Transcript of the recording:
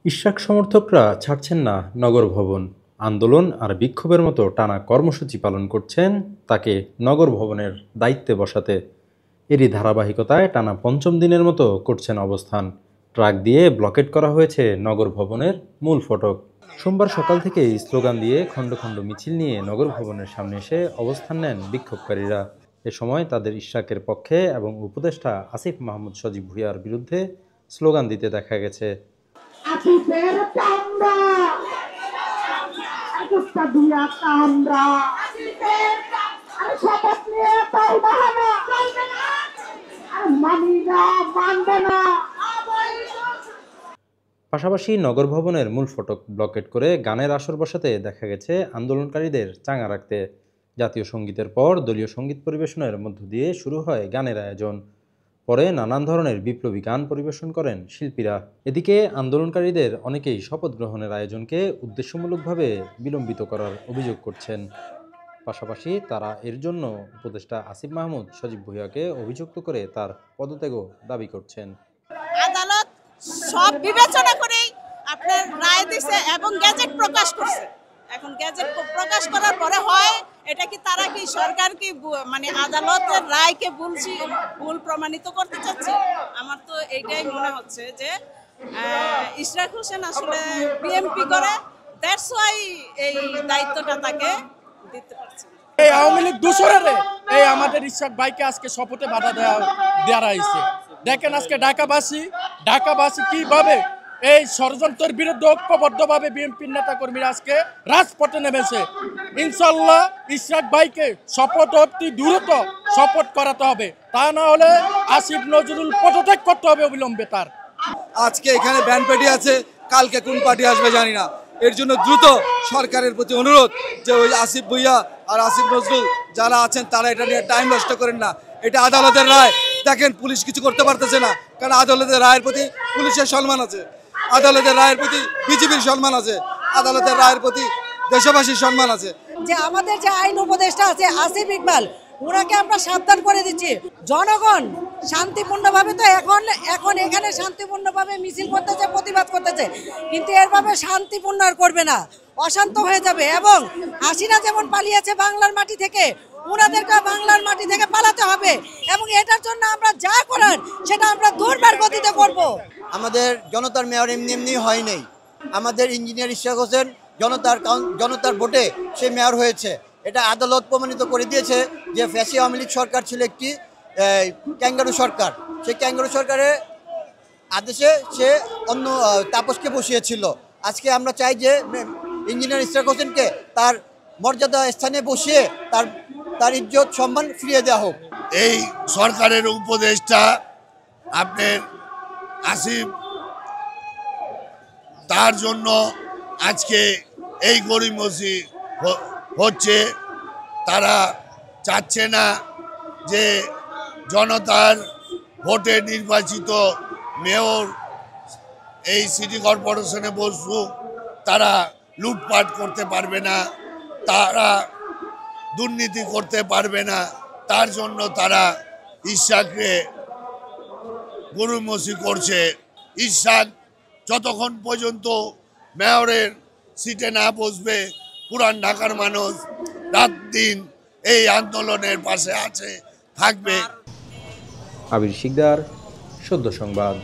ইশরাক সমর্থকরা ছাড়ছেন না নগর ভবন। আন্দোলন আর বিক্ষোভের মতো টানা কর্মসূচি পালন করছেন তাকে নগর ভবনের দায়িত্বে বসাতে। এরই ধারাবাহিকতায় টানা পঞ্চম দিনের মতো করছেন অবস্থান। ট্রাক দিয়ে ব্লকেট করা হয়েছে নগর ভবনের মূল ফটক। সোমবার সকাল থেকেই স্লোগান দিয়ে খণ্ড খণ্ড মিছিল নিয়ে নগর ভবনের সামনে এসে অবস্থান নেন বিক্ষোভকারীরা। এ সময় তাদের ইশরাকের পক্ষে এবং উপদেষ্টা আসিফ মাহমুদ সজীব ভুঁইয়ার বিরুদ্ধে স্লোগান দিতে দেখা গেছে। আসিফের কামরা একটা দিয়া কামরা শপথ নিয়ে তাই বাহানা মানি না মানবে না। পাশাপাশি নগর ভবনের মূল ফটক ব্লকেট করে গানের আসর বসাতে দেখা গেছে আন্দোলনকারীদের চাঙা রাখতে। জাতীয় সঙ্গীতের পর দলীয় সঙ্গীত পরিবেশনের মধ্য দিয়ে শুরু হয় গানের আয়োজন। পরে নানান ধরনের বিপ্লবী গান পরিবেশন করেন শিল্পীরা। এদিকে আন্দোলনকারীদের অনেকেই শপথ গ্রহণের আয়োজনকে উদ্দেশ্যমূলকভাবে বিলম্বিত করার অভিযোগ করছেন। পাশাপাশি তারা এর জন্য উপদেষ্টা আসিফ মাহমুদ সজীব ভুঁইয়াকে অভিযুক্ত করে তার পদত্যাগও দাবি করছেন। আদালত সব বিবেচনা করেই আপনার রায় দিছে এবং গ্যাজেট প্রকাশ করছে। এখন গ্যাজেট প্রকাশ করার পরে হয় এটা কি তারা কি সরকার কি মানে আদালতের রায়কে ভুল প্রমাণিত করতে চাচ্ছে? আমার তো এইটাই মনে হচ্ছে যে ইশরাক হোসেন আসলে বিএমপি করে, দ্যাটস ওয়াই এই দায়িত্বটা তাকে দিতে পারছে। এই আওয়ামী লীগ দূষণের এই আমাদের ইশরাক ভাইকে আজকে শপথে বাধা দেওয়া হয়েছে। দেখেন আজকে ঢাকাবাসী কিভাবে এই ষড়যন্ত্রের বিরুদ্ধে ঐক্যবদ্ধভাবে বিএনপির নেতা কর্মীরা আজকে রাজপথে নেমেছে। ইনশাল্লাহ ইশরাক ভাইকে শপথ অতি দ্রুত শপথ করাতে হবে, তা না হলে আসিফ নজরুল পদত্যাগ করতে হবে অবিলম্বে তার। আজকে এখানে ব্যান্ড পার্টি আছে, কালকে কোন পার্টি আসবে জানি না। এর জন্য দ্রুত সরকারের প্রতি অনুরোধ যে ওই আসিফ ভুঁইয়া আর আসিফ নজরুল যারা আছেন তারা এটা নিয়ে টাইম নষ্ট করেন না। এটা আদালতের রায়। দেখেন পুলিশ কিছু করতে পারতেছে না, কারণ আদালতের রায়ের প্রতি পুলিশের সম্মান আছে, আদালতের রায়ের প্রতি বিজেপির সম্মান আছে, আদালতের রায়ের প্রতি দেশবাসীর সম্মান আছে। যে আমাদের যে আইন উপদেষ্টা আছে আসিফ ইকবাল, ওনাকে আমরা সাবধান করে দিচ্ছি। জনগণ শান্তিপূর্ণভাবে তো এখন এখানে শান্তিপূর্ণভাবে মিছিল করতেছে, প্রতিবাদ করতেছে, কিন্তু এরভাবে শান্তিপূর্ণ আর করবে না, অশান্ত হয়ে যাবে। এবং হাসিনা যেমন পালিয়েছে বাংলার মাটি থেকে, ওনাদেরকে বাংলার মাটি থেকে পালাতে হবে এবং এটার জন্য আমরা যা করার সেটা আমরা দুর্বার গতিতে করব। আমাদের জনতার মেয়র এমনি হয় নাই। আমাদের ইঞ্জিনিয়ার ইশরাক হোসেন জনতার ভোটে সে মেয়র হয়েছে। এটা আদালত প্রমাণিত করে দিয়েছে যে ফ্যাসি আওয়ামী লীগ সরকার ছিল একটি ক্যাঙ্গারু সরকার। সেই ক্যাঙ্গারু সরকারের আদেশে সে অন্য তাপসকে বসিয়েছিল। আজকে আমরা চাই যে ইঞ্জিনিয়ার ইশরাক হোসেনকে তার মর্যাদা স্থানে বসিয়ে তার ইজ্জত সম্মান ফিরিয়ে দেওয়া হোক। এই সরকারের উপদেষ্টা আপনার আসিফ, তার জন্য আজকে এই গড়িমসি হচ্ছে। তারা চাচ্ছে না যে জনতার ভোটে নির্বাচিত মেয়র এই সিটি কর্পোরেশনে বসুক। তারা লুটপাট করতে পারবে না, তারা দুর্নীতি করতে পারবে না। তার জন্য তারা ইশরাককে গড়িমসি করছে। ইশরাক যতক্ষণ পর্যন্ত মেয়রের সিটে না বসবে, পুরান ঢাকার মানুষ রাত দিন এই আন্দোলনের পাশে থাকবে। আবির শিকদার, সদ্য সংবাদ।